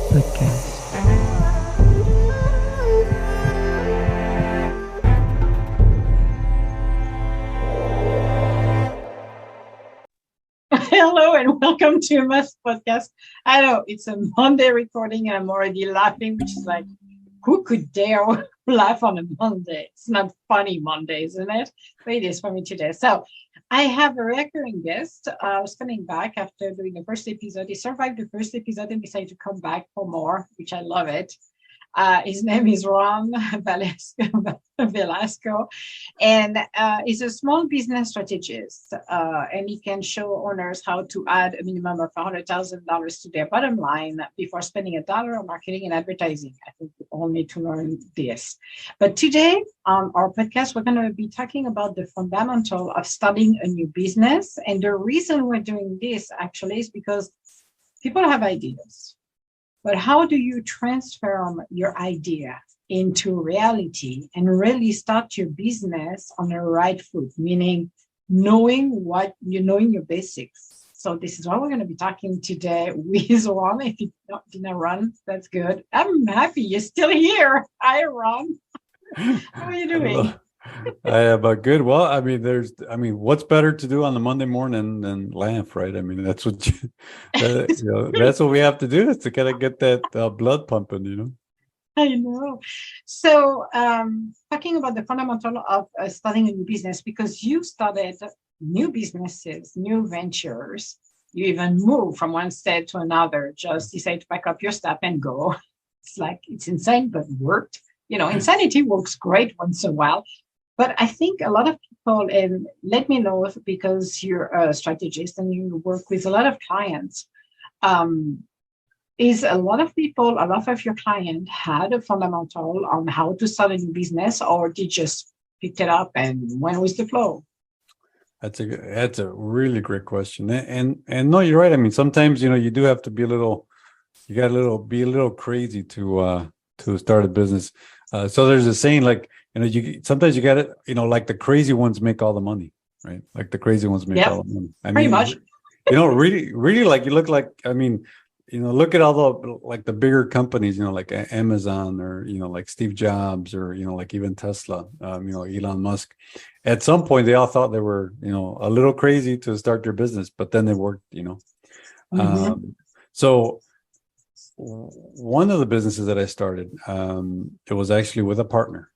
podcast. Hello and welcome to my podcast. I know it's a Monday recording and I'm already laughing, which is like, who could dare laugh on a Monday? It's not funny Monday, isn't it? But it is for me today. So I have a recurring guest. I was coming back after doing the first episode. He survived the first episode and decided to come back for more, which I love it. His name is Juan Velasco, and he's a small business strategist. And he can show owners how to add a minimum of $100,000 to their bottom line before spending a dollar on marketing and advertising. I think we all need to learn this. But today on our podcast, we're going to be talking about the fundamental of starting a new business. And the reason we're doing this actually is because people have ideas. But how do you transform your idea into reality and really start your business on the right foot, meaning knowing your basics. So this is what we're going to be talking today with Ron. If you didn't run, that's good. I'm happy you're still here. Hi, Ron. How are you doing? I am good. Well, what's better to do on the Monday morning than laugh, right? I mean, that's what that's what we have to do is to kind of get that blood pumping. I know. So, talking about the fundamental of starting a new business, because you started new businesses, new ventures, you even moved from one state to another, just decided to pack up your stuff and go. It's insane, but worked. Insanity works great once in a while. But I think a lot of people, and let me know because you're a strategist and you work with a lot of clients, is a lot of people, a lot of your clients had a fundamental on how to start a new business, or did just pick it up and went with the flow? That's a really great question. And no, you're right. I mean, sometimes, you do have to be be a little crazy to start a business. So there's a saying like, sometimes you got it, like the crazy ones make all the money, right? Like the crazy ones make all the money. Pretty much. Really, really, like you look like, look at all the bigger companies, like Amazon or, like Steve Jobs or, like even Tesla, Elon Musk. At some point, they all thought they were, a little crazy to start their business, but then they worked. Mm-hmm. So one of the businesses that I started, it was actually with a partner.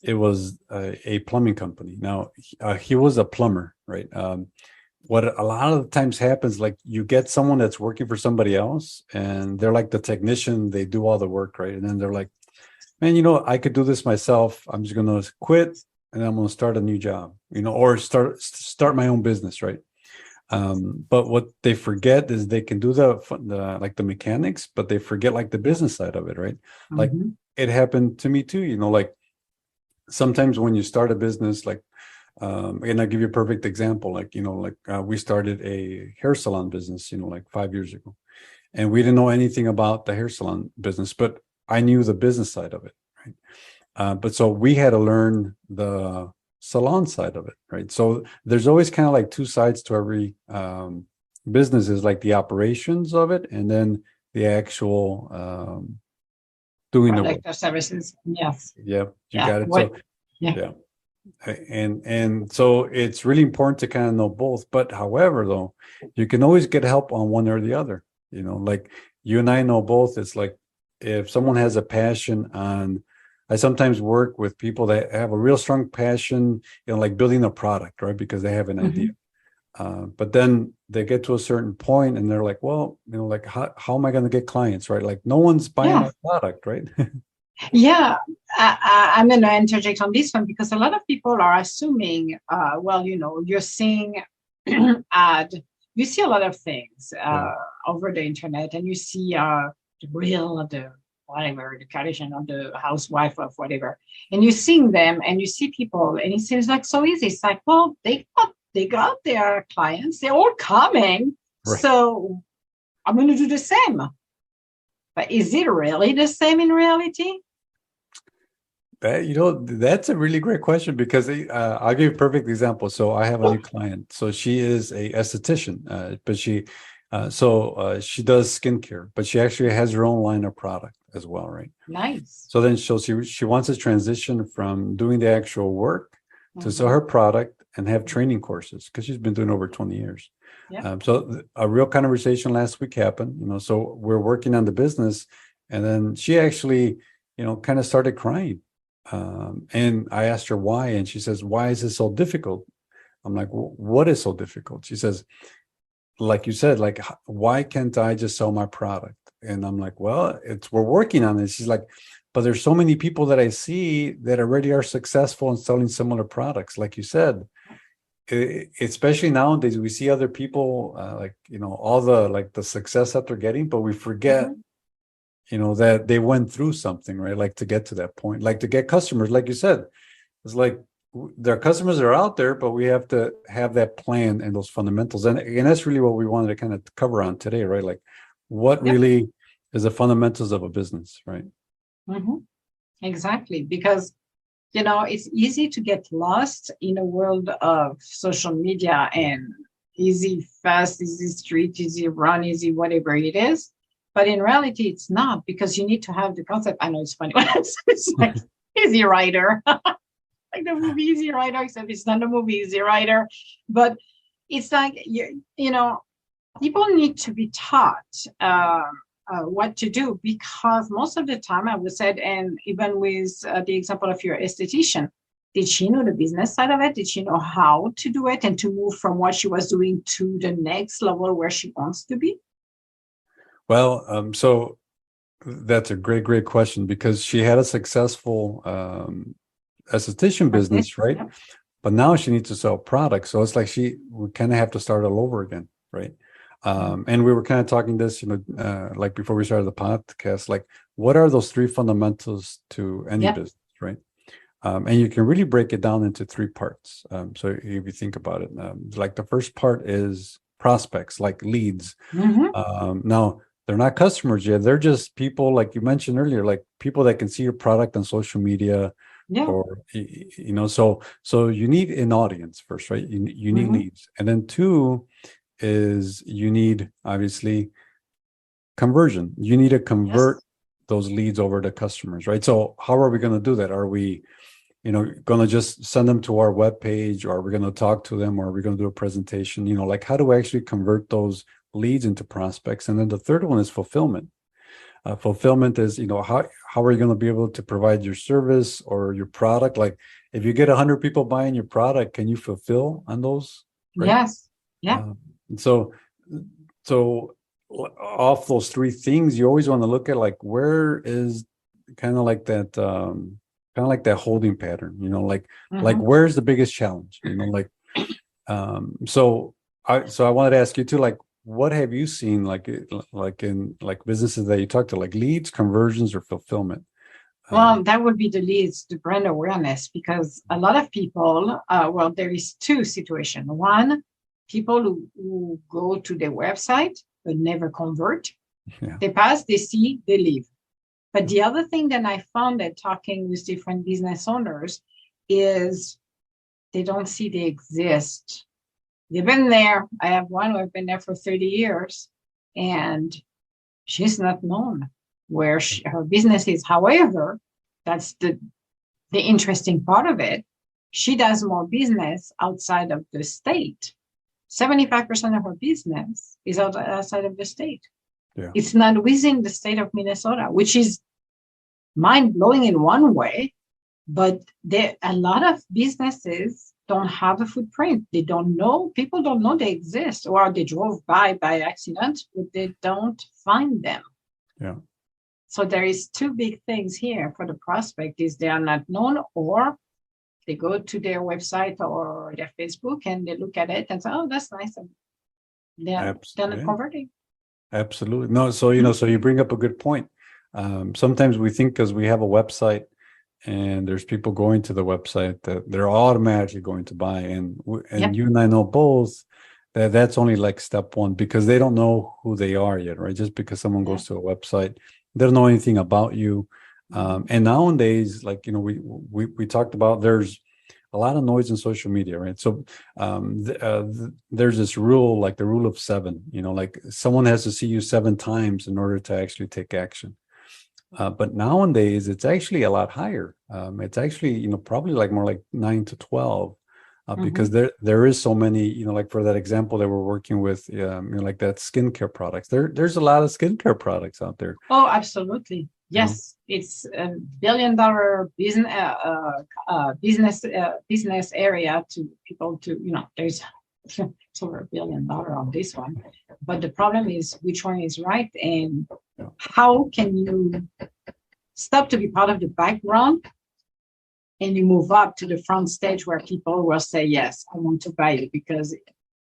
It was a plumbing company. Now, he was a plumber, right? What a lot of the times happens, like you get someone that's working for somebody else and they're like the technician, they do all the work, right? And then they're like, man, I could do this myself. I'm just going to quit and I'm going to start a new job, or start my own business, right? But what they forget is they can do the mechanics, but they forget like the business side of it, right? Mm-hmm. Like it happened to me too, like sometimes when you start a business, like, and I'll give you a perfect example. Like, we started a hair salon business, like 5 years ago, and we didn't know anything about the hair salon business, but I knew the business side of it, right? But so we had to learn the salon side of it, right? So there's always kind of like two sides to every business, is like the operations of it, and then the actual doing the work. Product or services. Yes. Yeah, you Yeah. got it. So Yeah. and so it's really important to kind of know both. But however, though, you can always get help on one or the other. Like you and I know both. It's like if someone has a passion on, I sometimes work with people that have a real strong passion, like building a product, right? Because they have an idea. But then they get to a certain point and they're like, well, like how am I going to get clients, right? Like no one's buying my product, right? Yeah, I'm going to interject on this one because a lot of people are assuming, you're seeing ad, you see a lot of things over the internet, and you see the whatever, the Kardashian or the housewife of whatever, and you're seeing them and you see people, and it seems like so easy. It's like, well, they got their clients, they're all coming, right. So I'm going to do the same. But is it really the same in reality? That's a really great question because I'll give you a perfect example. So I have a new client. So she is a esthetician, but she She does skincare, but she actually has her own line of product as well, right? Nice. So then she wants to transition from doing the actual work to sell Mhm. her product and have training courses because she's been doing over 20 years. Yeah. A real conversation last week happened, so we're working on the business, and then she actually, kind of started crying. And I asked her why, and she says, "Why is it so difficult?" I'm like, "What is so difficult?" She says, like you said, like, why can't I just sell my product? And I'm like, well, we're working on it. She's like, but there's so many people that I see that already are successful in selling similar products. Like you said, especially nowadays, we see other people, like, all the success that they're getting, but we forget, Mhm. that they went through something, right? Like to get to that point, like to get customers, like you said, it's like their customers are out there, but we have to have that plan and those fundamentals. And that's really what we wanted to kind of cover on today, right? Like what Yep. really is the fundamentals of a business, right? Mhm. Exactly. Because, it's easy to get lost in a world of social media and easy, fast, easy street, easy run, easy, whatever it is. But in reality, it's not because you need to have the concept. I know it's funny. It's like Easy Rider, like the movie Easy Rider, except it's not the movie Easy Rider. But it's like, people need to be taught what to do because most of the time, I would say, and even with the example of your esthetician, did she know the business side of it? Did she know how to do it and to move from what she was doing to the next level where she wants to be? Well, so that's a great question because she had a successful esthetician Practice. business, right? Yep. But now she needs to sell products. So it's like we kind of have to start all over again, right? And we were kind of talking this, like before we started the podcast, like what are those three fundamentals to any Yep. business, right? And you can really break it down into three parts. So if you think about it, like the first part is prospects, like leads. Mm-hmm. Now, they're not customers yet. They're just people, like you mentioned earlier, like people that can see your product on social media, Yeah. or so you need an audience first, right? You need Mm-hmm. leads, and then two is you need obviously conversion. You need to convert Yes. those leads over to customers, right? So how are we going to do that? Are we going to just send them to our webpage, or are we going to talk to them, or are we going to do a presentation? Like how do we actually convert those leads into prospects? And then the third one is fulfillment. Fulfillment is, how are you going to be able to provide your service or your product? Like if you get 100 people buying your product, can you fulfill on those, right? Yes. Yeah. Uh, so, so off those three things, you always want to look at like where is kind of like that, holding pattern, like Mm-hmm. where's the biggest challenge, like, so I wanted to ask you too, like, what have you seen, like in like businesses that you talk to, like leads, conversions, or fulfillment? Well, that would be the leads, the brand awareness, because a lot of people, well, there is two situations. One, people who go to their website but never convert. Yeah. They pass, they see, they leave. But the other thing that I found that talking with different business owners is they don't see they exist. They've been there. I have one who have been there for 30 years, and she's not known where her business is. However, that's the interesting part of it. She does more business outside of the state. 75% of her business is outside of the state. Yeah. It's not within the state of Minnesota, which is mind blowing in one way, but a lot of businesses don't have a footprint. They don't know, people don't know they exist, or they drove by accident, but they don't find them. Yeah. So there is two big things here for the prospect is they are not known, or they go to their website or their Facebook and they look at it and say, oh, that's nice. And they're not Yeah, converting. absolutely. No, so you bring up a good point. Sometimes we think because we have a website and there's people going to the website that they're automatically going to buy, and Yep. you and I know both that that's only like step one, because they don't know who they are yet, right? Just because someone Yeah. goes to a website, they don't know anything about you. Mhm. And nowadays, like we talked about, there's a lot of noise in social media, right? So there's this rule, like the rule of seven, like someone has to see you 7 times in order to actually take action. But nowadays it's actually a lot higher. It's actually, probably like more like 9 to 12. Because there is so many, like for that example that we're working with, like that skincare products. There's a lot of skincare products out there. Oh, absolutely. Yes, it's $1 billion business area to people to, there's it's over $1 billion on this one. But the problem is which one is right and how can you stop to be part of the background and you move up to the front stage where people will say, yes, I want to buy it, because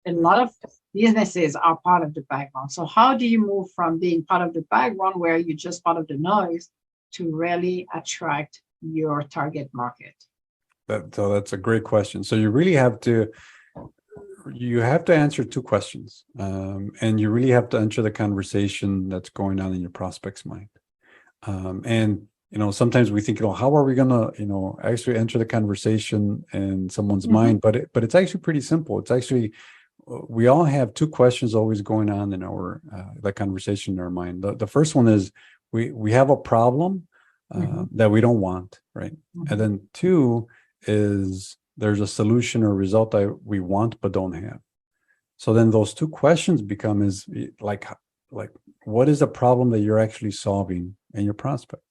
a lot of businesses are part of the background. So how do you move from being part of the background where you're just part of the noise to really attract your target market? So that's a great question. So you really have to answer 2 questions, and you really have to enter the conversation that's going on in your prospect's mind. And sometimes we think, how are we gonna, actually enter the conversation in someone's mind? But it's actually pretty simple. It's actually, we all have 2 questions always going on in our the conversation in our mind. The first one is we have a problem that we don't want, right? And then 2 is there's a solution or result that we want but don't have. So then those 2 questions become is like what is the problem that you're actually solving in your prospect?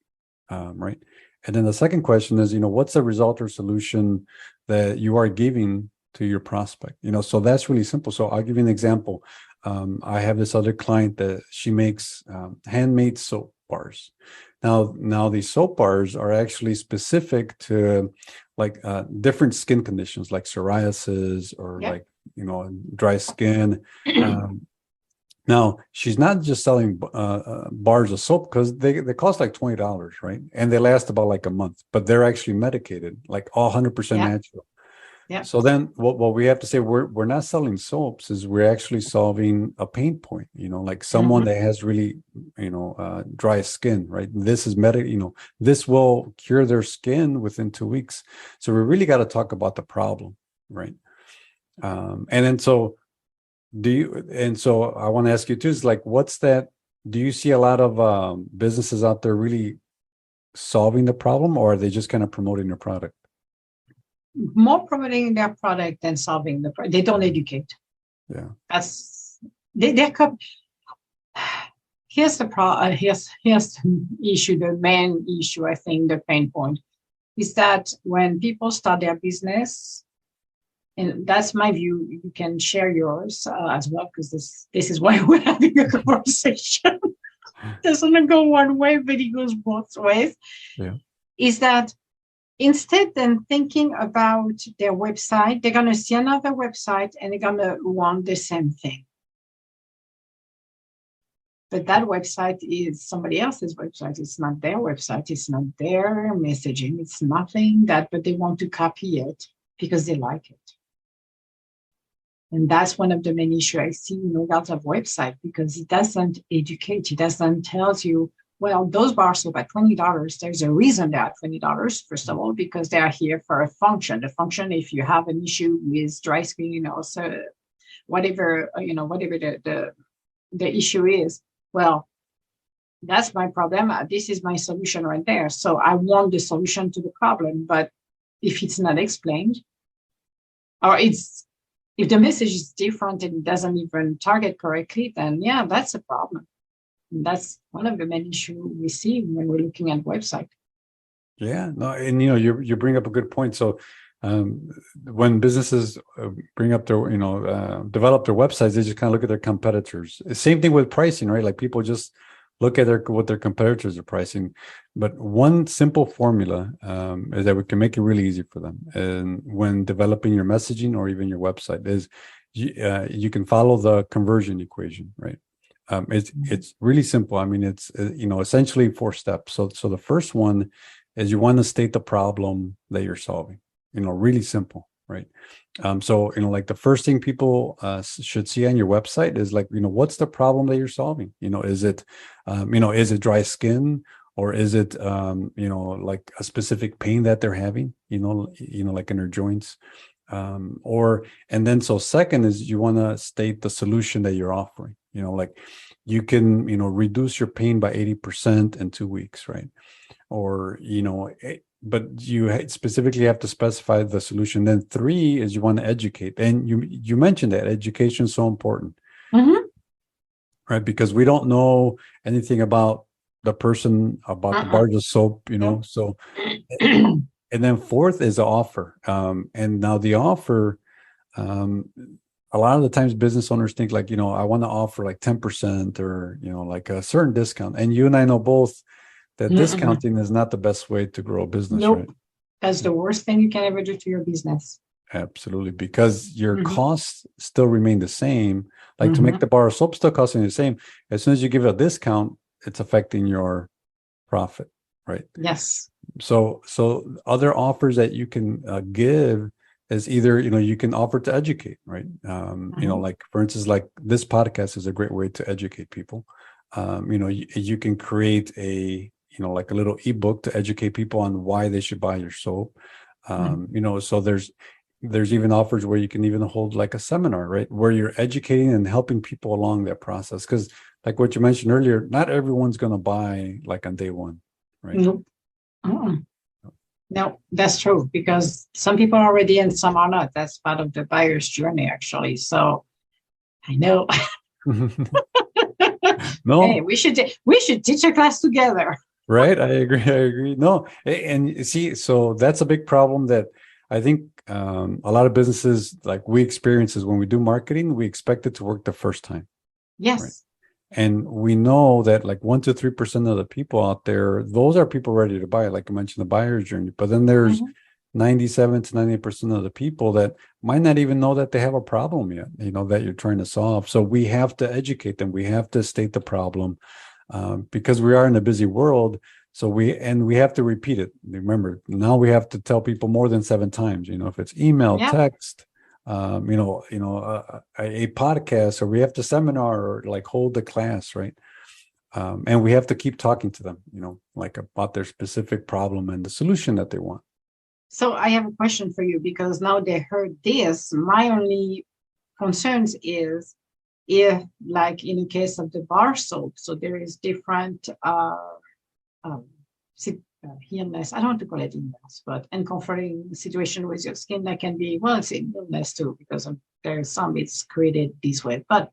Right. And then the second question is, what's the result or solution that you are giving to your prospect? So that's really simple. So I'll give you an example. I have this other client that she makes handmade soap bars. Now these soap bars are actually specific to like different skin conditions, like psoriasis or like, dry skin. Now, she's not just selling bars of soap because they cost like $20, right? And they last about like a month, but they're actually medicated, like all 100% natural. Yeah. So then what we have to say, we're not selling soaps, is we're actually solving a pain point, like someone that has really, dry skin, right? This is this will cure their skin within 2 weeks. So we really got to talk about the problem, right? And then so I want to ask you too, is like, do you see a lot of businesses out there really solving the problem, or are they just kind of promoting their product? More promoting their product than solving the problem. They don't educate. Yeah. Here's the problem. Here's the issue, the main issue, I think, the pain point is that when people start their business, and that's my view. You can share yours as well, because this is why we're having a conversation. It doesn't go one way, but it goes both ways. Yeah. Is that instead than thinking about their website, they're going to see another website and they're going to want the same thing. But that website is somebody else's website. It's not their website. It's not their messaging. It's nothing but they want to copy it because they like it. And that's one of the main issues I see in regards of website, because it doesn't educate. It doesn't tell you, well, those bars are at $20. There's a reason they're at $20, first of all, because they are here for a function. The function, if you have an issue with dry skin, so whatever the issue is, well, that's my problem. This is my solution right there. So I want the solution to the problem. But if it's not explained, or if the message is different and it doesn't even target correctly, then yeah, that's a problem. And that's one of the main issues we see when we're looking at website. Yeah, no, and you bring up a good point. So when businesses bring up their, develop their websites, they just kind of look at their competitors. Same thing with pricing, right? Like people just look at what their competitors are pricing. But one simple formula is that we can make it really easy for them. And when developing your messaging or even your website, is you can follow the conversion equation, right? It's really simple. I mean, it's essentially 4 steps. So the first one is you want to state the problem that you're solving. Really simple, right? So like the first thing people should see on your website is like, what's the problem that you're solving? Is it dry skin, or is it like a specific pain that they're having, like in their joints, or and then so second is you want to state the solution that you're offering, like you can reduce your pain by 80% in 2 weeks, right? Or but you specifically have to specify the solution. Then three is you want to educate, and you mentioned that education is so important, right? Because we don't know anything about the person, about the bars of soap, so and then fourth is the offer, and now the offer, a lot of the times business owners think like, I want to offer like 10% or like a certain discount, and you and I know both that discounting is not the best way to grow a business. Nope. Right? That's the worst thing you can ever do to your business. Absolutely, because your costs still remain the same. Like to make the bar of soap still costing the same. As soon as you give a discount, it's affecting your profit, right? Yes. So other offers that you can give is either you can offer to educate, right? Like for instance, like this podcast is a great way to educate people. You can create a like a little ebook to educate people on why they should buy your soap. So there's even offers where you can even hold like a seminar, right, where you're educating and helping people along that process. Because like what you mentioned earlier, not everyone's going to buy like on day one, right? Nope. No, that's true, because some people are ready and some are not. That's part of the buyer's journey, actually. So I know. No, hey, we should teach a class together. Right, I agree. No, and see, so that's a big problem that I think a lot of businesses like we experience is when we do marketing, we expect it to work the first time. Yes. Right? And we know that like 1 to 3% of the people out there, those are people ready to buy, like I mentioned, the buyer's journey. But then there's 97 to 98% of the people that might not even know that they have a problem yet, that you're trying to solve. So we have to educate them. We have to state the problem. Because we are in a busy world, so we have to repeat it. Remember, now we have to tell people more than 7 times. If it's email, text, a podcast, or we have to seminar or like hold the class, right? And we have to keep talking to them, like about their specific problem and the solution that they want. So I have a question for you, because now they heard this. My only concerns is, if, like in the case of the bar soap, so there is different illness, I don't want to call it illness, but uncomforting situation with your skin that can be, well, it's an illness too, because there's some it's created this way. But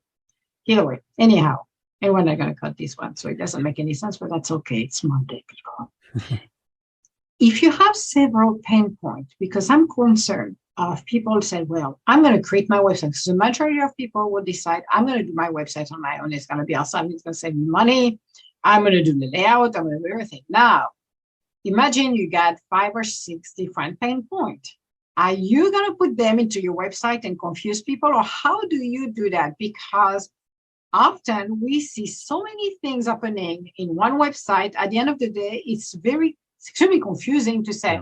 either way, anyhow, and we're not going to cut this one, so it doesn't make any sense, but that's okay. It's Monday, people. If you have several pain points, because I'm concerned of people say, well, I'm going to create my website. So the majority of people will decide, I'm going to do my website on my own. It's going to be awesome. It's going to save me money. I'm going to do the layout. I'm going to do everything. Now, imagine you got 5 or 6 different pain points. Are you going to put them into your website and confuse people? Or how do you do that? Because often we see so many things happening in one website. At the end of the day, it's extremely confusing to say,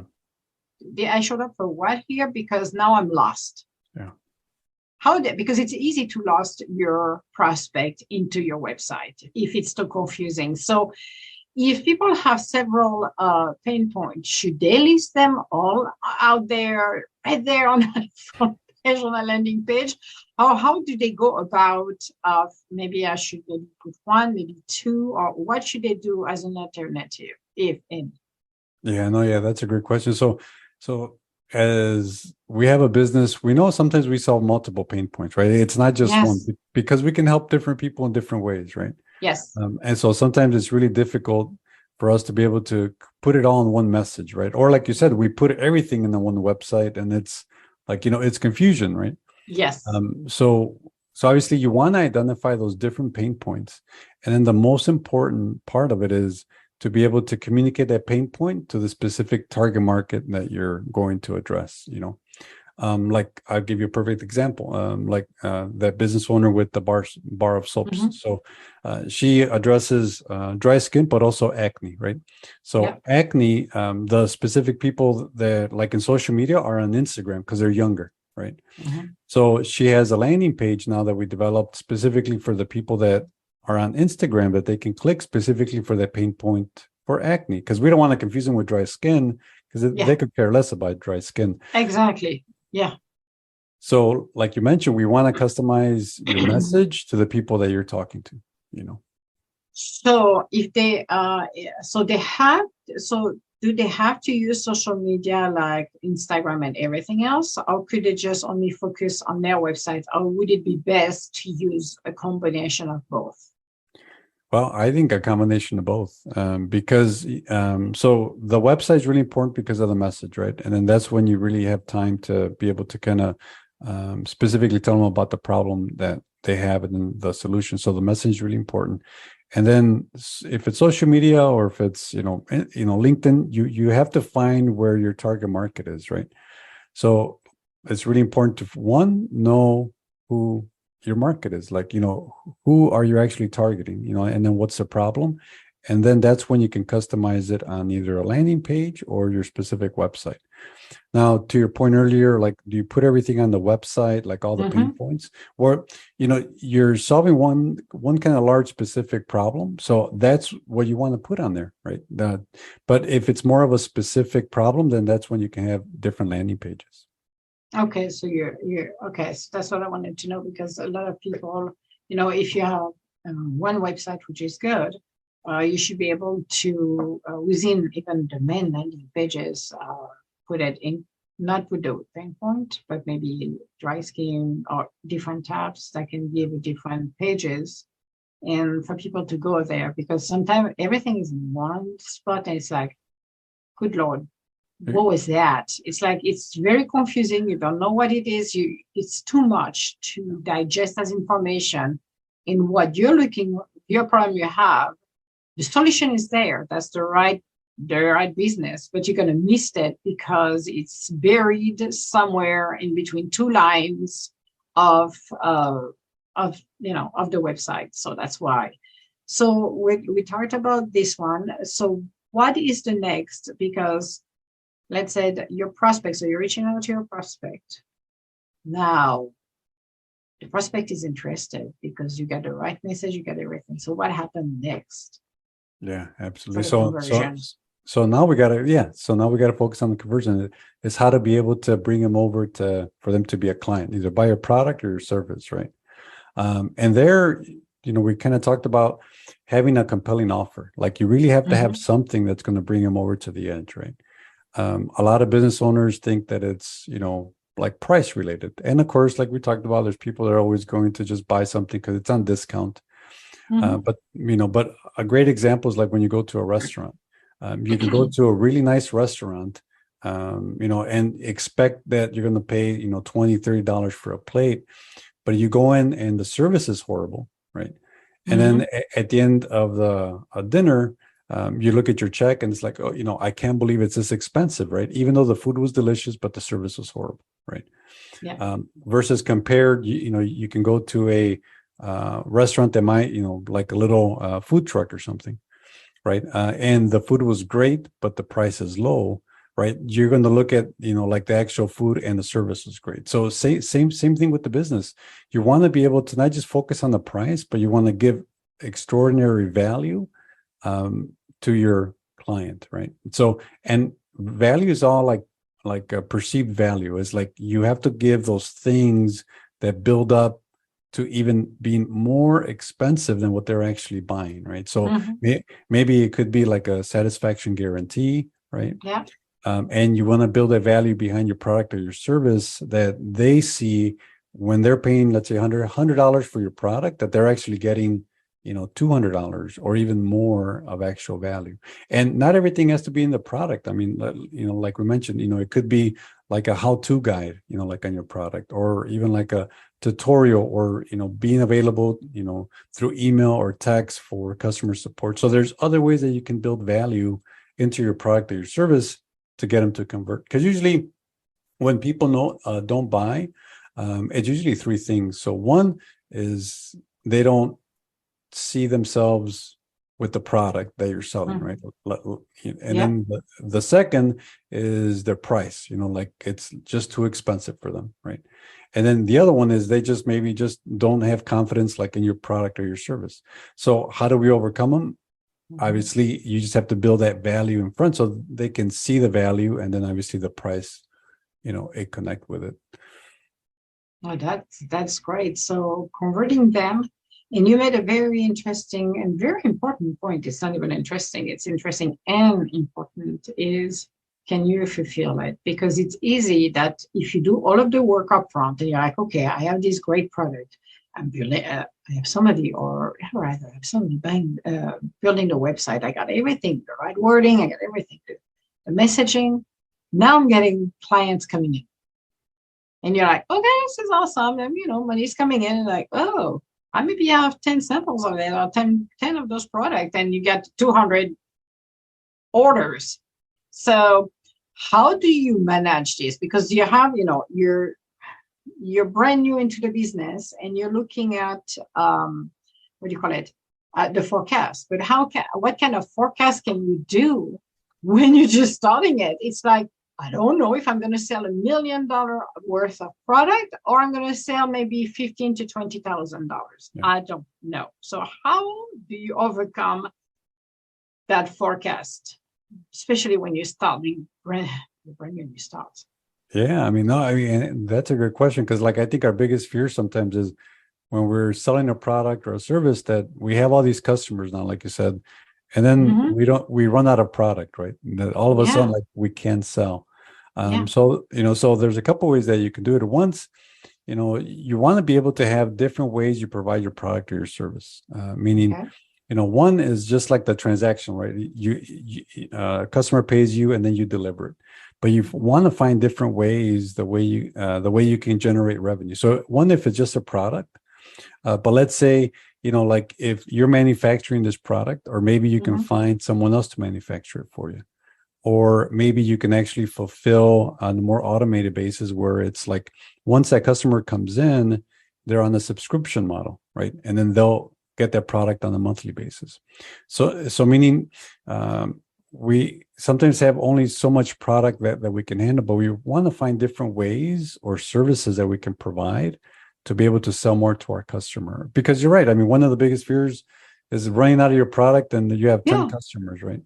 I showed up for what here? Because now I'm lost. Yeah. Because it's easy to lose your prospect into your website if it's too confusing. So if people have several pain points, should they list them all out there, right there on the front page, on a landing page? Or how do they go about, maybe I should put 1, maybe 2, or what should they do as an alternative, if any? That's a great question. So as we have a business, we know sometimes we solve multiple pain points, right? It's not just one, because we can help different people in different ways, right? Yes. And so sometimes it's really difficult for us to be able to put it all in one message, right? Or like you said, we put everything in the one website, and it's like, it's confusion, right? Yes. So obviously you want to identify those different pain points. And then the most important part of it is to be able to communicate that pain point to the specific target market that you're going to address. Like I'll give you a perfect example, that business owner with the bar of soaps. So she addresses dry skin, but also acne, right? So acne, the specific people that like in social media are on Instagram because they're younger, right? So she has a landing page now that we developed specifically for the people that are on Instagram, that they can click specifically for that pain point for acne, because we don't want to confuse them with dry skin, because Yeah, they could care less about dry skin. exactly. Yeah. So, like you mentioned, we want to customize your message to the people that you're talking to, you know. So if they so they have so do they have to use social media like Instagram and everything else, or could they just only focus on their website, or would it be best to use a combination of both? Well, I think a combination of both, because so the website is really important because of the message, right? And then that's when you really have time to be able to kind of specifically tell them about the problem that they have and then the solution. So the message is really important. And then if it's social media or if it's LinkedIn, you have to find where your target market is, right? So it's really important to one know who your market is, like, who are you actually targeting, and then what's the problem, and then that's when you can customize it on either a landing page or your specific website. Now, to your point earlier, like, do you put everything on the website, like all the pain points, or you're solving one kind of large specific problem, so that's what you want to put on there, right? But if it's more of a specific problem, then that's when you can have different landing pages. Okay, so you're okay. So that's what I wanted to know, because a lot of people, if you have one website which is good, you should be able to within even the main landing pages put it in, not with the pain point, but maybe dry skin or different tabs that can give different pages, and for people to go there, because sometimes everything is in one spot and it's like, good Lord, what was that? It's like, it's very confusing. You don't know what it is. It's too much to digest as information in what you're looking, your problem you have. The solution is there. That's the right business, but you're going to miss it because it's buried somewhere in between two lines of the website. So that's why. So we talked about this one. So what is the next? Because let's say that your prospect, so you're reaching out to your prospect. Now, the prospect is interested because you got the right message, you got everything. So what happened next? Yeah, absolutely. For the conversion. So now we gotta focus on the conversion. It's how to be able to bring them over for them to be a client, either buy your product or your service, right? And there, we kind of talked about having a compelling offer. Like, you really have to have something that's going to bring them over to the edge, right? A lot of business owners think that it's, like price related. And of course, like we talked about, there's people that are always going to just buy something because it's on discount. But a great example is like when you go to a restaurant. You can go to a really nice restaurant, and expect that you're going to pay, $20-$30 for a plate, but you go in and the service is horrible, right? And then at the end of the dinner, you look at your check and it's like, oh, I can't believe it's this expensive, right? Even though the food was delicious, but the service was horrible, right? Yeah. Versus compared, you can go to a restaurant that might, like a little food truck or something, right? And the food was great, but the price is low, right? You're going to look at, like the actual food and the service was great. So same thing with the business. You want to be able to not just focus on the price, but you want to give extraordinary value to your client, right? So, and value is all like a perceived value. Is like you have to give those things that build up to even being more expensive than what they're actually buying, right? So maybe it could be like a satisfaction guarantee, right? Yeah. And you want to build a value behind your product or your service that they see when they're paying, let's say $100 for your product, that they're actually getting, $200 or even more of actual value. And not everything has to be in the product. I mean, like we mentioned, it could be like a how-to guide, like on your product, or even like a tutorial, or, being available, through email or text for customer support. So there's other ways that you can build value into your product or your service to get them to convert. Because usually when people don't buy, it's usually three things. So one is they don't see themselves with the product that you're selling, right? And then the second is their price, like it's just too expensive for them, right? And then the other one is they just don't have confidence like in your product or your service. So how do we overcome them? obviously you just have to build that value in front so they can see the value, and then obviously the price, it connect with it. Oh, that's great. So converting them, and you made a very interesting and very important point. It's not even interesting. It's interesting and important is, can you fulfill it? Because it's easy that if you do all of the work up front and you're like, okay, I have this great product. I have somebody, or rather, I have somebody building the website. I got everything, the right wording, I got everything, the messaging. Now I'm getting clients coming in. And you're like, okay, this is awesome. And, money's coming in, and like, oh, I maybe have 10 samples of it, or 10 of those products, and you get 200 orders. So how do you manage this? Because you have, you're brand new into the business, and you're looking at, what do you call it? The forecast. But what kind of forecast can you do when you're just starting it? It's like, I don't know if I'm going to sell $1 million worth of product, or I'm going to sell maybe $15,000 to $20,000. Yeah. I don't know. So how do you overcome that forecast, especially when you start the brand new start? Yeah, and that's a good question, because I think our biggest fear sometimes is when we're selling a product or a service that we have all these customers now, like you said, and then we run out of product, right? And that all of a sudden, we can't sell. So there's a couple ways that you can do it. Once, you want to be able to have different ways you provide your product or your service. Meaning, one is just like the transaction, right? You customer pays you and then you deliver it. But you want to find different ways, the way you can generate revenue. So one, if it's just a product, but let's say, if you're manufacturing this product, or maybe you can find someone else to manufacture it for you. Or maybe you can actually fulfill on a more automated basis, where it's like once that customer comes in, they're on a subscription model, right? And then they'll get that product on a monthly basis. So meaning we sometimes have only so much product that we can handle, but we want to find different ways or services that we can provide to be able to sell more to our customer. Because you're right. One of the biggest fears is running out of your product and you have 10 customers, right?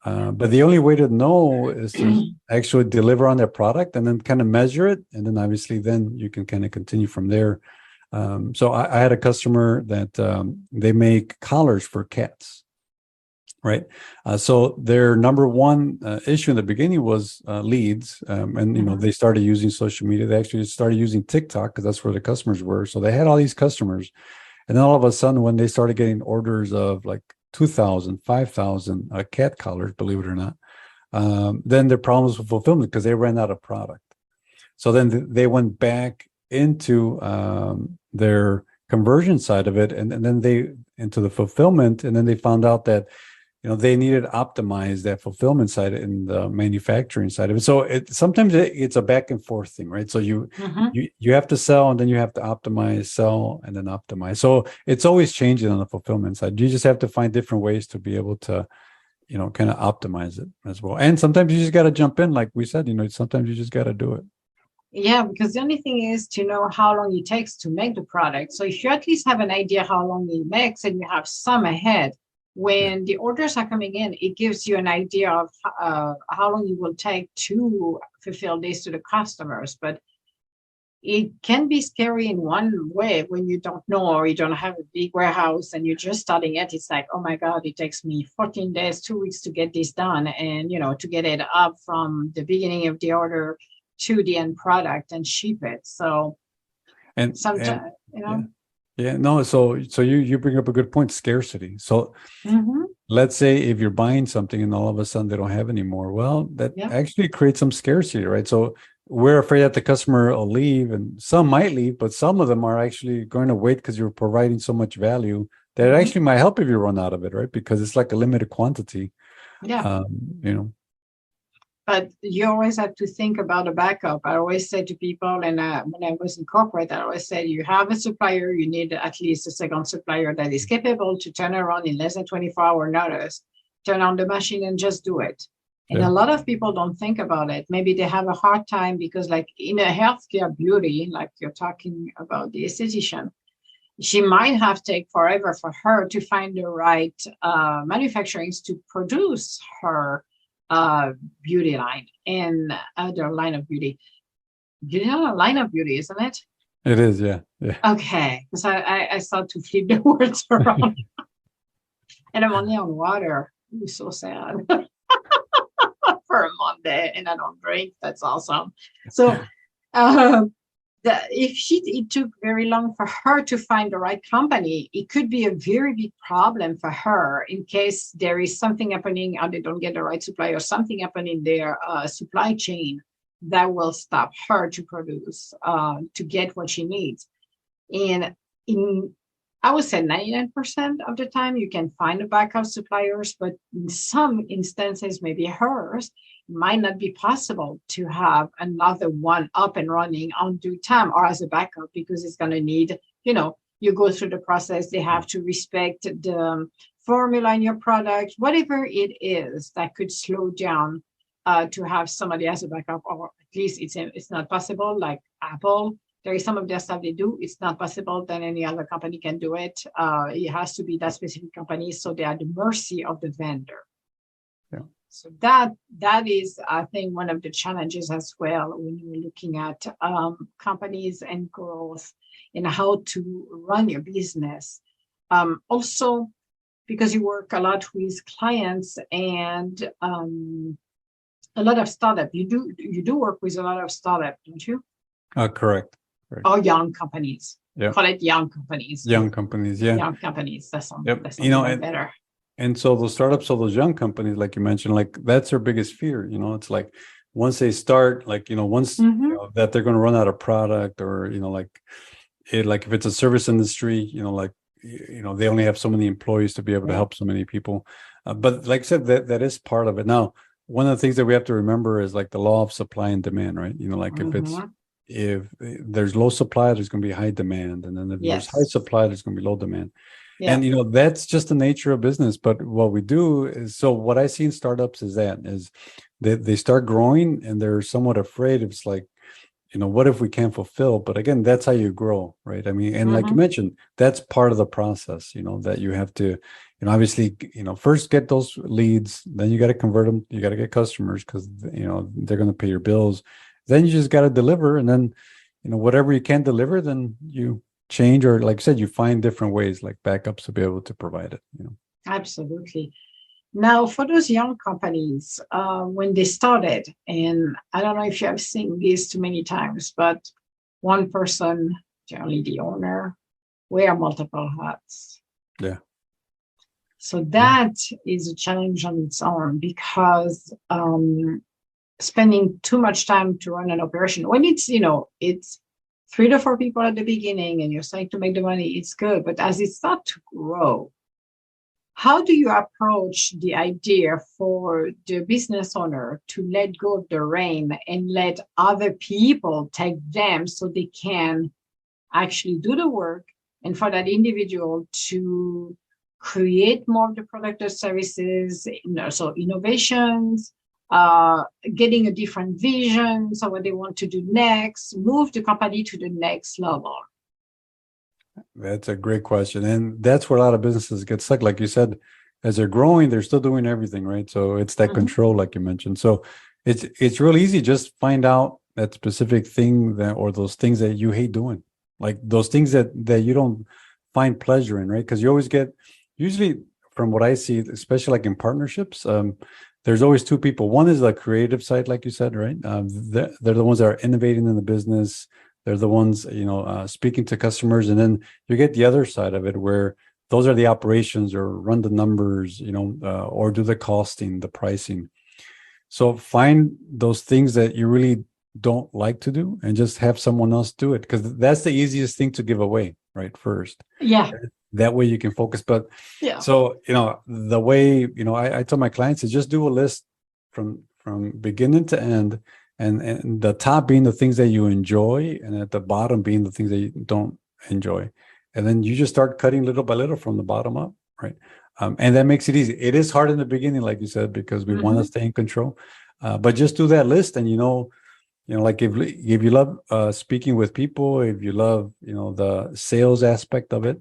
But the only way to know is to actually deliver on their product and then kind of measure it. And then obviously then you can kind of continue from there. So I had a customer that they make collars for cats, right? So their number one issue in the beginning was leads. And, they started using social media. They actually started using TikTok because that's where the customers were. So they had all these customers. And then all of a sudden, when they started getting orders of like 2,000, 5,000 cat collars, believe it or not, then their problems with fulfillment because they ran out of product. So then they went back into their conversion side of it, and then they into the fulfillment, and then they found out that they needed to optimize that fulfillment side and the manufacturing side of it. So sometimes it's a back and forth thing, right? So you have to sell, and then you have to optimize, sell, and then optimize. So it's always changing on the fulfillment side. You just have to find different ways to be able to, kind of optimize it as well. And sometimes you just got to jump in, like we said. Sometimes you just got to do it. Yeah, because the only thing is to know how long it takes to make the product. So if you at least have an idea how long it makes, and you have some ahead, when the orders are coming in, it gives you an idea of how long it will take to fulfill this to the customers. But it can be scary in one way when you don't know, or you don't have a big warehouse and you're just starting it. It's like, oh my God, it takes me 14 days, 2 weeks to get this done. And, to get it up from the beginning of the order to the end product and ship it. So sometimes, So you bring up a good point, scarcity. So let's say if you're buying something and all of a sudden they don't have anymore, well, that actually creates some scarcity, right? So we're afraid that the customer will leave, and some might leave, but some of them are actually going to wait because you're providing so much value that it actually might help if you run out of it, right? Because it's like a limited quantity. But you always have to think about a backup. I always say to people, and when I was in corporate, I always said, you have a supplier, you need at least a second supplier that is capable to turn around in less than 24-hour notice, turn on the machine and just do it. And a lot of people don't think about it. Maybe they have a hard time because, like in a healthcare beauty, like you're talking about the esthetician, She might have take forever for her to find the right manufacturings to produce her beauty line and other line of beauty. You know, line of beauty, isn't it? It is, yeah, yeah. Okay, because I start to flip the words around, and I'm only on water. It's so sad for a Monday, and I don't drink. That's awesome. So, uh, it took very long for her to find the right company, it could be a very big problem for her in case there is something happening or they don't get the right supply or something happening in their supply chain that will stop her to produce to get what she needs. And in I would say 99% of the time you can find a backup suppliers, but in some instances, maybe hers, it might not be possible to have another one up and running on due time or as a backup because it's going to need, you go through the process. They have to respect the formula in your product, whatever it is that could slow down to have somebody as a backup, or at least it's not possible. Like Apple, there is some of their stuff they do. It's not possible that any other company can do it. It has to be that specific company, so they are at the mercy of the vendor. Yeah. So that is, I think, one of the challenges as well when you're looking at companies and growth and how to run your business. Also, because you work a lot with clients and a lot of startup, you do work with a lot of startup, don't you? Correct. Or young companies. Yeah. Call it young companies. Young companies, yeah. Young companies. That's something, Yep. that's something better. And so those startups, so those young companies, like you mentioned, like that's their biggest fear. It's like once they start, like, once that they're going to run out of product, or, like if it's a service industry, like, they only have so many employees to be able to help so many people. But like I said, that is part of it. Now, one of the things that we have to remember is like the law of supply and demand, right? Like if there's low supply, there's going to be high demand. And then if there's high supply, there's going to be low demand. Yeah. And, that's just the nature of business. But what we do is, so what I see in startups is they start growing and they're somewhat afraid. It's like, what if we can't fulfill? But again, that's how you grow, right? I mean, and like you mentioned, that's part of the process, that you have to, obviously, first get those leads, then you got to convert them. You got to get customers because, they're going to pay your bills. Then you just got to deliver. And then, whatever you can't deliver, then you change, or like I said, you find different ways like backups to be able to provide it. Absolutely. Now, for those young companies, when they started, and I don't know if you have seen this too many times, but one person, generally the owner, wear multiple hats. Yeah. So that is a challenge on its own, because spending too much time to run an operation, when it's 3 to 4 people at the beginning and you're starting to make the money, it's good. But as it starts to grow, how do you approach the idea for the business owner to let go of the rein and let other people take them so they can actually do the work, and for that individual to create more of the product or services, so innovations, getting a different vision, so what they want to do next, move the company to the next level? That's a great question. And that's where a lot of businesses get stuck. Like you said, as they're growing, they're still doing everything, right? So it's that control, like you mentioned. So it's really easy. Just find out that specific thing or those things that you hate doing, like those things that you don't find pleasure in, right? Because you always get, usually from what I see, especially like in partnerships, there's always two people. One is the creative side, like you said, right? They're the ones that are innovating in the business. They're the ones, speaking to customers. And then you get the other side of it, where those are the operations, or run the numbers, or do the costing, the pricing. So find those things that you really don't like to do and just have someone else do it, because that's the easiest thing to give away, right? First. Yeah. That way you can focus. But so, the way, I tell my clients is just do a list from beginning to end. And the top being the things that you enjoy, and at the bottom being the things that you don't enjoy. And then you just start cutting little by little from the bottom up, right? And that makes it easy. It is hard in the beginning, like you said, because we want to stay in control. But just do that list, and Like if you love speaking with people, if you love, the sales aspect of it,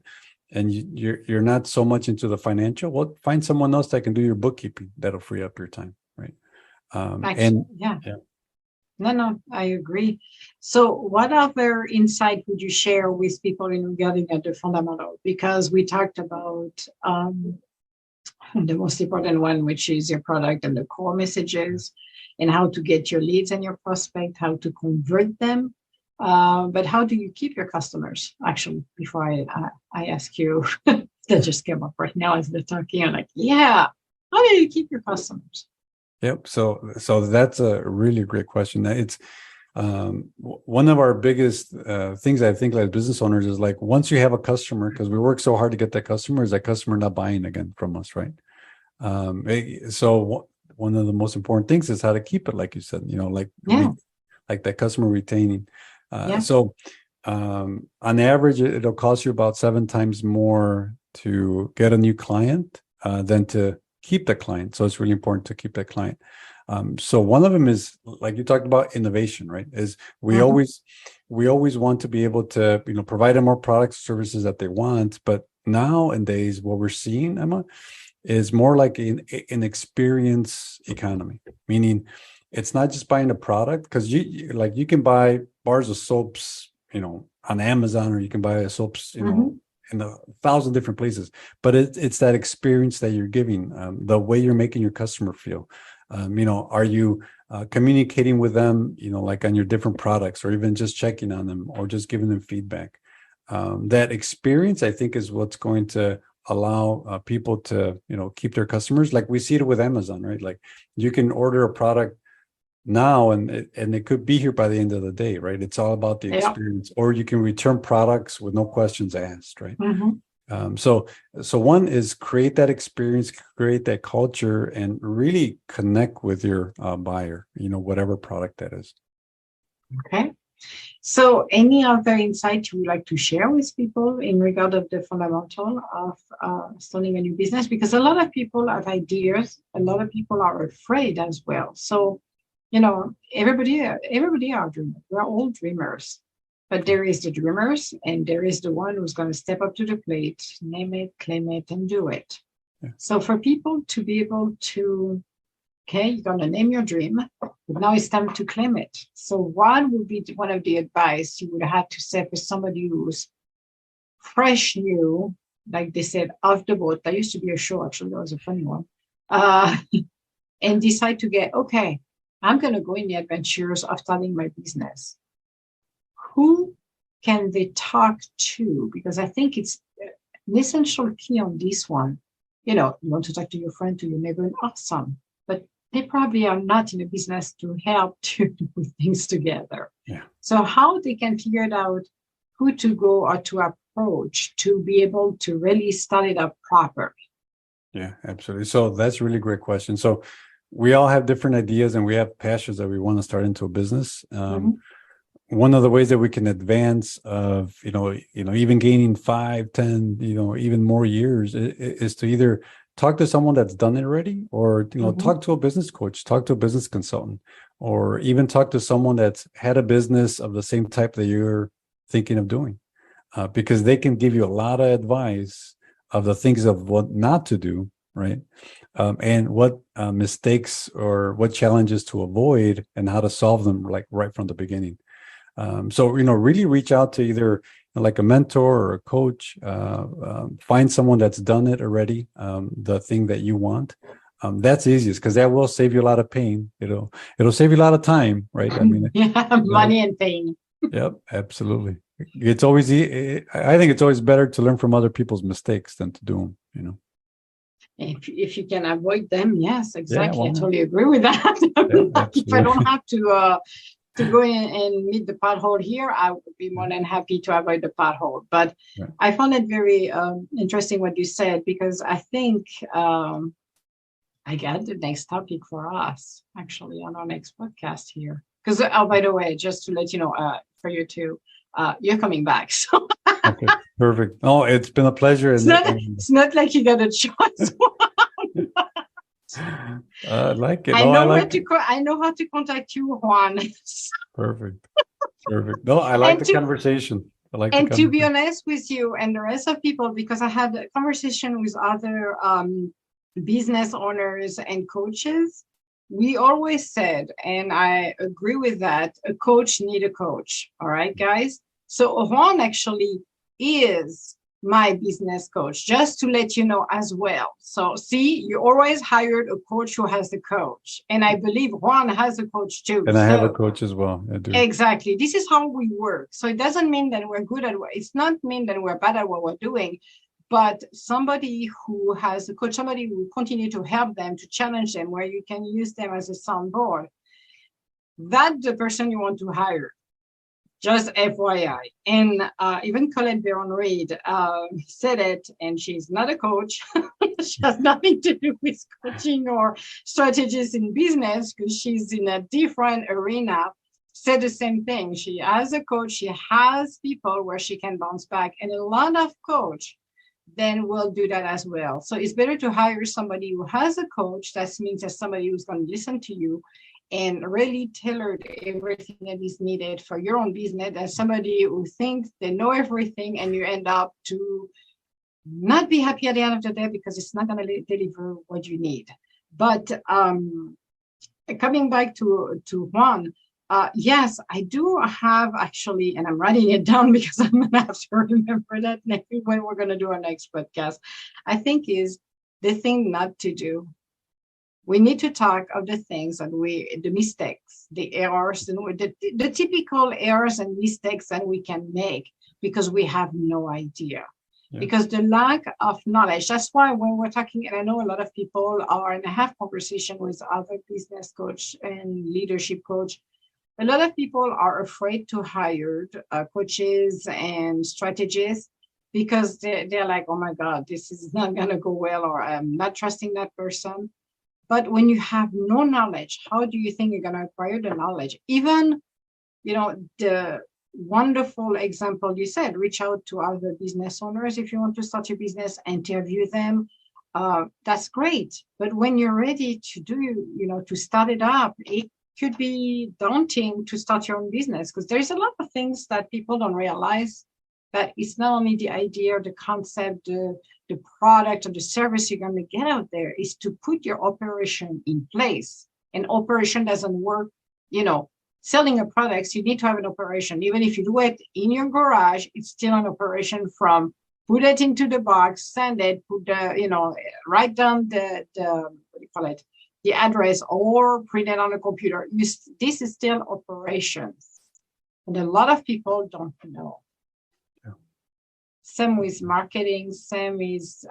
and you're not so much into the financial, well, find someone else that can do your bookkeeping. That'll free up your time, right? Actually, yeah. No, I agree. So what other insight would you share with people in regarding at the fundamental? Because we talked about the most important one, which is your product and the core messages, and how to get your leads and your prospect, how to convert them. But how do you keep your customers? Actually, before I ask you, that just came up right now as they're talking. I'm like, yeah, how do you keep your customers? Yep. So that's a really great question. It's one of our biggest things I think like business owners is like once you have a customer, because we work so hard to get that customer, is that customer not buying again from us, right? So one of the most important things is how to keep it, like you said, like that customer retaining. So on average, it'll cost you about 7 times more to get a new client than to keep the client. So it's really important to keep that client. So one of them is like you talked about innovation, right? Is we always want to be able to, provide them more products, services that they want. But nowadays, what we're seeing, Emma, is more like an experience economy, meaning it's not just buying a product, because you can buy bars of soaps, on Amazon, or you can buy soaps, in 1,000 different places, but it's that experience that you're giving, the way you're making your customer feel. Are you communicating with them, like on your different products, or even just checking on them, or just giving them feedback? That experience, I think, is what's going to allow people to, keep their customers. Like we see it with Amazon, right? Like you can order a product now and it could be here by the end of the day, right? It's all about the experience. Or you can return products with no questions asked, right? So one is create that experience, create that culture, and really connect with your buyer, whatever product that is. Okay. So any other insight you would like to share with people in regard of the fundamental of starting a new business? Because a lot of people have ideas, a lot of people are afraid as well. So everybody are dreamers. We're all dreamers, but there is the dreamers and there is the one who's going to step up to the plate, name it, claim it, and do it. Yeah. So for people to be able to, okay, you're going to name your dream, but now it's time to claim it. So what would be one of the advice you would have to say for somebody who's fresh, new, like they said, off the boat? That used to be a show, actually, that was a funny one. And decide to get, okay, I'm going to go in the adventures of starting my business. Who can they talk to? Because I think it's an essential key on this one. You want to talk to your friend, to your neighbor, and awesome. But they probably are not in a business to help to do things together. Yeah. So how they can figure it out who to go or to approach to be able to really start it up properly. Yeah, absolutely. So that's a really great question. So we all have different ideas and we have passions that we want to start into a business. One of the ways that we can advance of, even gaining 5, 10, even more years is to either talk to someone that's done it already, or, talk to a business coach, talk to a business consultant, or even talk to someone that's had a business of the same type that you're thinking of doing, because they can give you a lot of advice of the things of what not to do, right? And what mistakes or what challenges to avoid and how to solve them, like right from the beginning. So, really reach out to either like a mentor or a coach, find someone that's done it already, the thing that you want. That's easiest because that will save you a lot of pain. It'll save you a lot of time, right? I mean, money and pain. Yep, absolutely. It's always, I think it's always better to learn from other people's mistakes than to do them, If you can avoid them, yes, exactly. I totally agree with that. If I don't have to go in and meet the pothole here, I would be more than happy to avoid the pothole. But I found it very interesting what you said, because I think I got the next topic for us actually on our next podcast here. Because by the way, just to let you know, for you too, you're coming back. So okay, perfect. Oh, it's been a pleasure. It's not like you got a choice. I like it. I know how to contact you, Juan. Perfect. Perfect. No, I like And the to conversation. I like the and to be conversation. honest with you and the rest of people, because I had a conversation with other business owners and coaches, we always said, and I agree with that, a coach need a coach. All right, guys. So Juan actually is my business coach, just to let you know as well. So see, you always hired a coach who has a coach. And I believe Juan has a coach too. And I have a So coach as well. I do. exactly. This is how we work. So it doesn't mean that we're good at what it's not mean that we're bad at what we're doing, but somebody who has a coach, somebody who will continue to help them, to challenge them, where you can use them as a soundboard. That's the person you want to hire. Just FYI. And even Colette Baron Reed said it, and she's not a coach. She has nothing to do with coaching or strategies in business because she's in a different arena. Said the same thing. She has a coach, she has people where she can bounce back. And a lot of coach then will do that as well. So it's better to hire somebody who has a coach. That means that somebody who's going to listen to you and really tailored everything that is needed for your own business, than somebody who thinks they know everything and you end up to not be happy at the end of the day because it's not going to deliver what you need. But coming back to Juan, yes, I do have actually, and I'm writing it down because I'm going to have to remember that maybe when we're going to do our next podcast, I think is the thing not to do. We need to talk of the things that the mistakes, the errors, and the typical errors and mistakes that we can make because we have no idea. Yeah. Because the lack of knowledge, that's why when we're talking, and I know a lot of people are, and I have conversation with other business coach and leadership coach, a lot of people are afraid to hire coaches and strategists because they're like, oh my God, this is not going to go well, or I'm not trusting that person. But when you have no knowledge, how do you think you're going to acquire the knowledge? Even, the wonderful example you said, reach out to other business owners. If you want to start your business, interview them. That's great. But when you're ready to to start it up, it could be daunting to start your own business because there's a lot of things that people don't realize, that it's not only the idea, the concept, the product or the service you're going to get out there, is to put your operation in place. And operation doesn't work, selling a product, you need to have an operation. Even if you do it in your garage, it's still an operation from put it into the box, send it, write down the what do you call it, the address, or print it on a computer. This is still operations. And a lot of people don't know. Same with marketing, same is,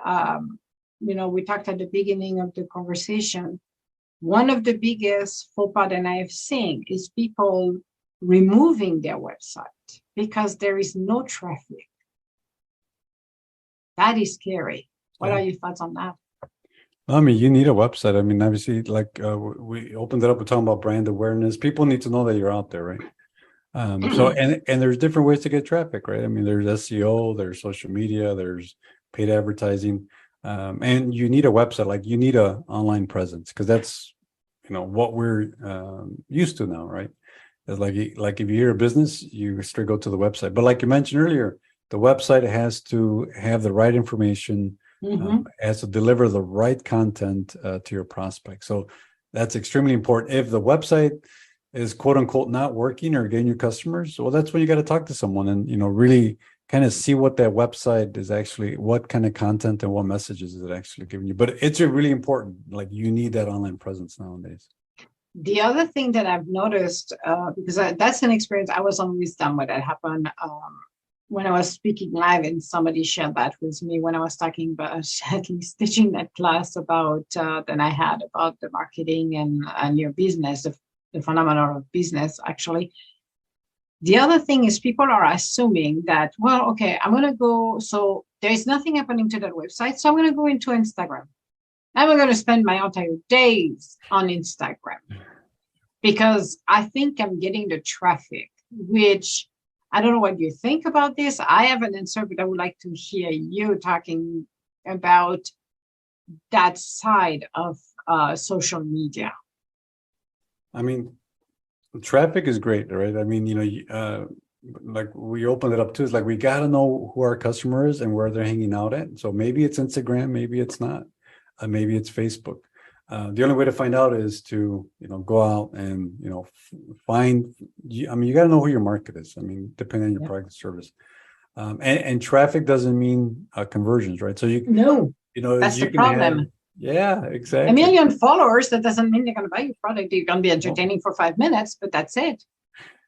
we talked at the beginning of the conversation. One of the biggest faux pas that I have seen is people removing their website because there is no traffic. That is scary. What are your thoughts on that? I mean, you need a website. I mean, obviously, like we opened it up, we're talking about brand awareness. People need to know that you're out there, right? So and there's different ways to get traffic, right? I mean, there's SEO, there's social media, there's paid advertising, and you need a website. Like you need a online presence because that's what we're used to now, right? It's like if you're a business, you straight go to the website. But like you mentioned earlier, the website has to have the right information, has to deliver the right content to your prospect. So that's extremely important. If the website is quote unquote not working or getting your customers, well, that's when you got to talk to someone and really kind of see what that website is actually, what kind of content and what messages is it actually giving you. But it's really important. Like you need that online presence nowadays. The other thing that I've noticed, because that's an experience, I was on wisdom when that happened, when I was speaking live, and somebody shared that with me when I was talking about at least teaching that class about that I had about the marketing and your business, the phenomenon of business, actually. The other thing is people are assuming that, well, okay, I'm going to go, so there is nothing happening to that website, so I'm going to go into Instagram. I'm going to spend my entire days on Instagram because I think I'm getting the traffic, which I don't know what you think about this. I have an answer, but I would like to hear you talking about that side of social media. I mean, traffic is great, right? I mean, like we opened it up too. It's like we got to know who our customer is and where they're hanging out at. So maybe it's Instagram, maybe it's not, maybe it's Facebook. The only way to find out is to go out and find. I mean, you got to know who your market is. I mean, depending on your Yeah. product and service. And traffic doesn't mean conversions, right? So No, that's the you can have, problem. yeah, A exactly. million followers, that doesn't mean they're going to buy your product. You're going to be Well, entertaining for 5 minutes, but that's it.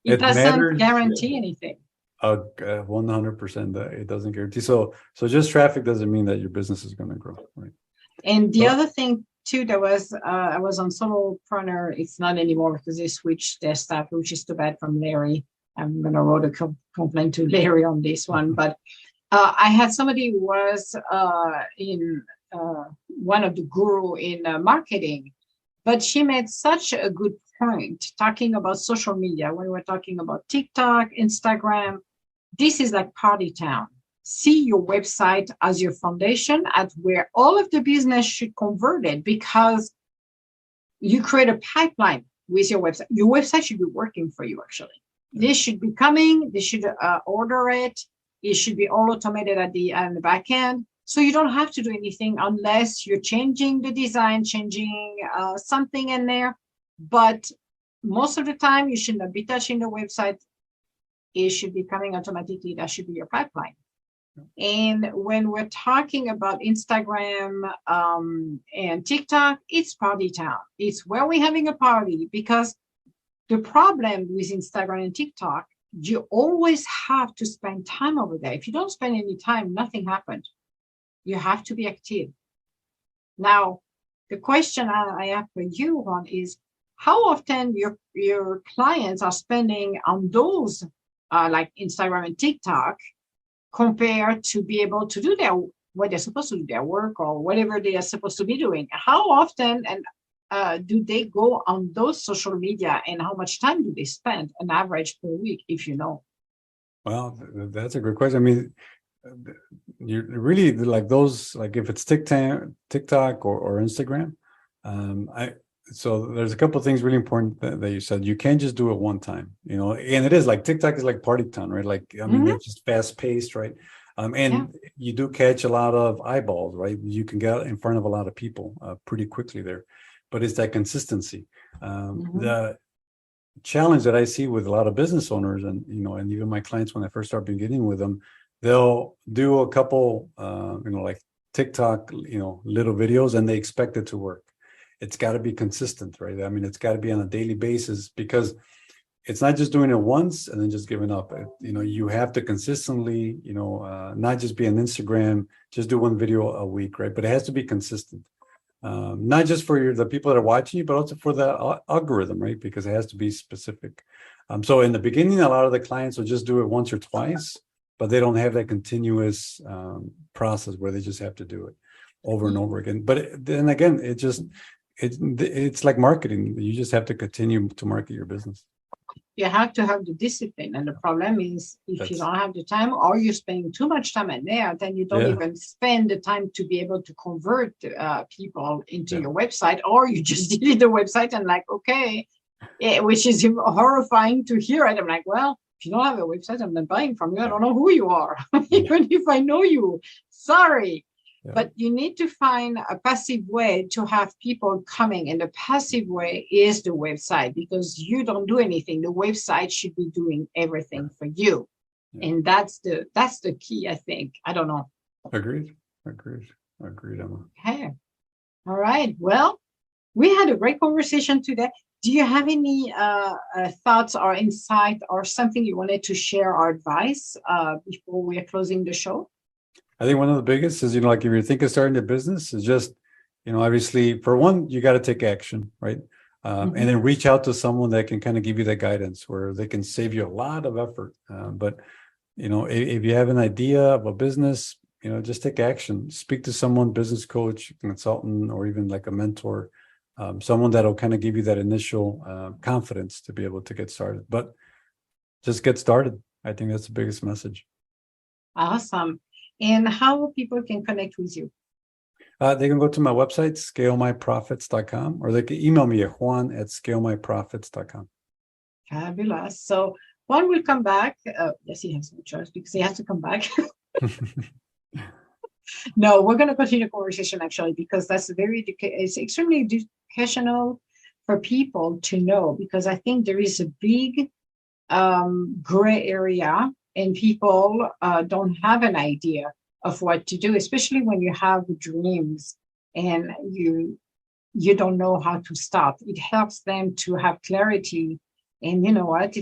It it doesn't matters. Yeah. guarantee anything. 100% that it doesn't guarantee. So just traffic doesn't mean that your business is going to grow, right? And the So, other thing too, there was I was on Solopreneur. It's not anymore because they switched their staff, which is too bad from Larry. I'm gonna write a complaint to Larry on this one. But I had somebody who was in one of the guru in marketing, but she made such a good point talking about social media when we're talking about TikTok, Instagram. This is like party town. See your website as your foundation at where all of the business should convert it, because you create a pipeline with your website. Your website should be working for you, actually. They should be coming, they should order it. It should be all automated at the back end. So you don't have to do anything unless you're changing the design, changing something in there. But most of the time, you should not be touching the website. It should be coming automatically. That should be your pipeline. And when we're talking about Instagram and TikTok, it's party town. It's where we're having a party, because the problem with Instagram and TikTok, you always have to spend time over there. If you don't spend any time, nothing happened. You have to be active. Now, the question I have for you, Juan, is how often your clients are spending on those like Instagram and TikTok, compared to be able to do what they're supposed to do, their work or whatever they are supposed to be doing. How often and do they go on those social media, and how much time do they spend on average per week, if you know? well, that's a great question. I mean, you really like those, like if it's TikTok or Instagram. So there's a couple of things really important that you said. You can't just do it one time, and it is like TikTok is like party time, right? Like, I mean, it's just fast paced, right? And you do catch a lot of eyeballs, right? You can get in front of a lot of people pretty quickly there, but it's that consistency. The challenge that I see with a lot of business owners, and and even my clients when I first start beginning with them, they'll do a couple, like TikTok, little videos, and they expect it to work. It's got to be consistent, right? I mean, it's got to be on a daily basis, because it's not just doing it once and then just giving up. You have to consistently, not just be on Instagram, just do one video a week, right? But it has to be consistent, not just for the people that are watching you, but also for the algorithm, right? Because it has to be specific. So in the beginning, a lot of the clients will just do it once or twice, but they don't have that continuous process where they just have to do it over and over again. But then again, it's like marketing. You just have to continue to market your business. You have to have the discipline. And the problem is, if you don't have the time, or you're spending too much time in there, then you don't even spend the time to be able to convert people into your website, or you just delete the website and like, okay, which is horrifying to hear it. I'm like, well, if you don't have a website, I'm not buying from you. I don't know who you are, even if I know you. Sorry. But you need to find a passive way to have people coming. And the passive way is the website, because you don't do anything. The website should be doing everything for you. And that's the key, I think. I don't know. Agreed, Emma. Okay. All right. Well, we had a great conversation today. Do you have any thoughts or insight or something you wanted to share or advice before we are closing the show? I think one of the biggest is, like if you're thinking of starting a business, is just, obviously, for one, you got to take action, right? And then reach out to someone that can kind of give you that guidance, where they can save you a lot of effort. But, if you have an idea of a business, just take action. Speak to someone, business coach, consultant, or even like a mentor, someone that'll kind of give you that initial confidence to be able to get started. But just get started. I think that's the biggest message. Awesome. And how people can connect with you? They can go to my website, scalemyprofits.com, or they can email me at Juan@scalemyprofits.com. Fabulous. So Juan will come back. Yes, he has no choice because he has to come back. No, we're going to continue the conversation actually because that's it's extremely educational for people to know, because I think there is a big gray area and people don't have an idea of what to do, especially when you have dreams and you don't know how to start. It helps them to have clarity. And you know what?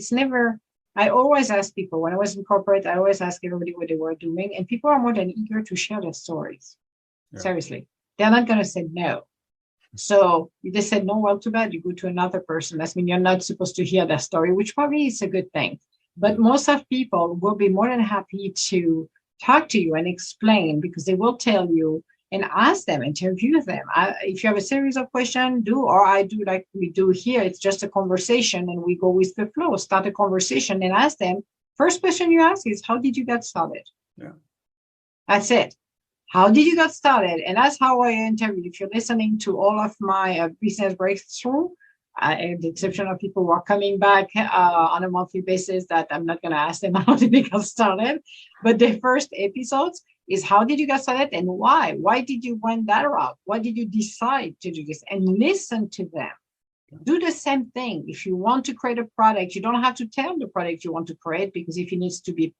I always ask people, when I was in corporate, I always ask everybody what they were doing, and people are more than eager to share their stories. Yeah. Seriously. They're not going to say no. So if they said no, well, too bad. You go to another person. That means you're not supposed to hear their story, which probably is a good thing. But most of people will be more than happy to talk to you and explain, because they will tell you, and ask them, interview them. If you have a series of questions, I do like we do here. It's just a conversation and we go with the flow. Start a conversation and ask them. First question you ask is, how did you get started? Yeah. That's it. How did you get started? And that's how I interview. If you're listening to all of my business breakthrough, the exception of people who are coming back on a monthly basis, that I'm not going to ask them how did they get started. But the first episodes is, how did you get started and why? Why did you went that route? Why did you decide to do this? And listen to them. Do the same thing. If you want to create a product, you don't have to tell the product you want to create, because if it needs to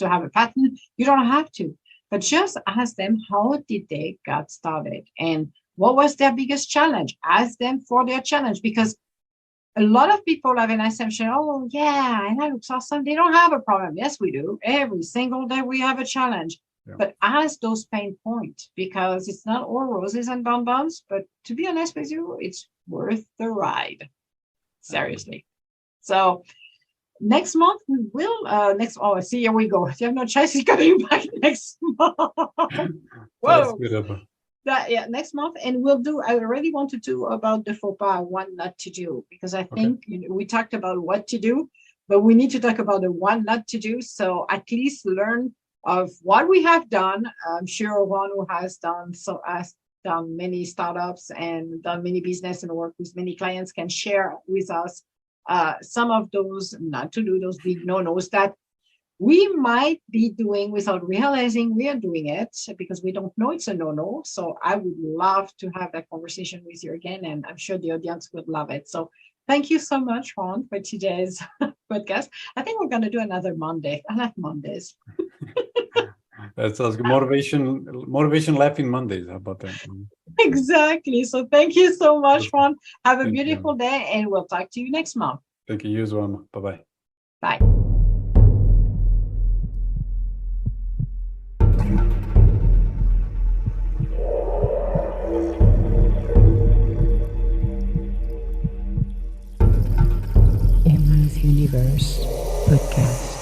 have a patent, you don't have to. But just ask them, how did they get started? And what was their biggest challenge? Ask them for their challenge, because a lot of people have an assumption, oh, yeah, and that looks awesome. They don't have a problem. Yes, we do. Every single day we have a challenge. Yeah. But ask those pain points, because it's not all roses and bonbons. But to be honest with you, it's worth the ride. Seriously. So next month we will, see, here we go. You have no choice. He's coming back next month. Whoa. Next month, and I already want to do about the faux pas, one not to do, because I think we talked about what to do, but we need to talk about the one not to do. So at least learn of what we have done. I'm sure Juan, who has done many startups and done many business and work with many clients, can share with us some of those not to do, those big no-nos that we might be doing without realizing we are doing it, because we don't know it's a no-no. So I would love to have that conversation with you again, and I'm sure the audience would love it. So thank you so much, Juan, for today's podcast. I think we're going to do another Monday. I like Mondays. That sounds good. Motivation laughing Mondays. How about that? Exactly. So thank you so much, Juan. Have a beautiful day, and we'll talk to you next month. Thank you. You as well. Bye-bye. Bye. Universe Podcast.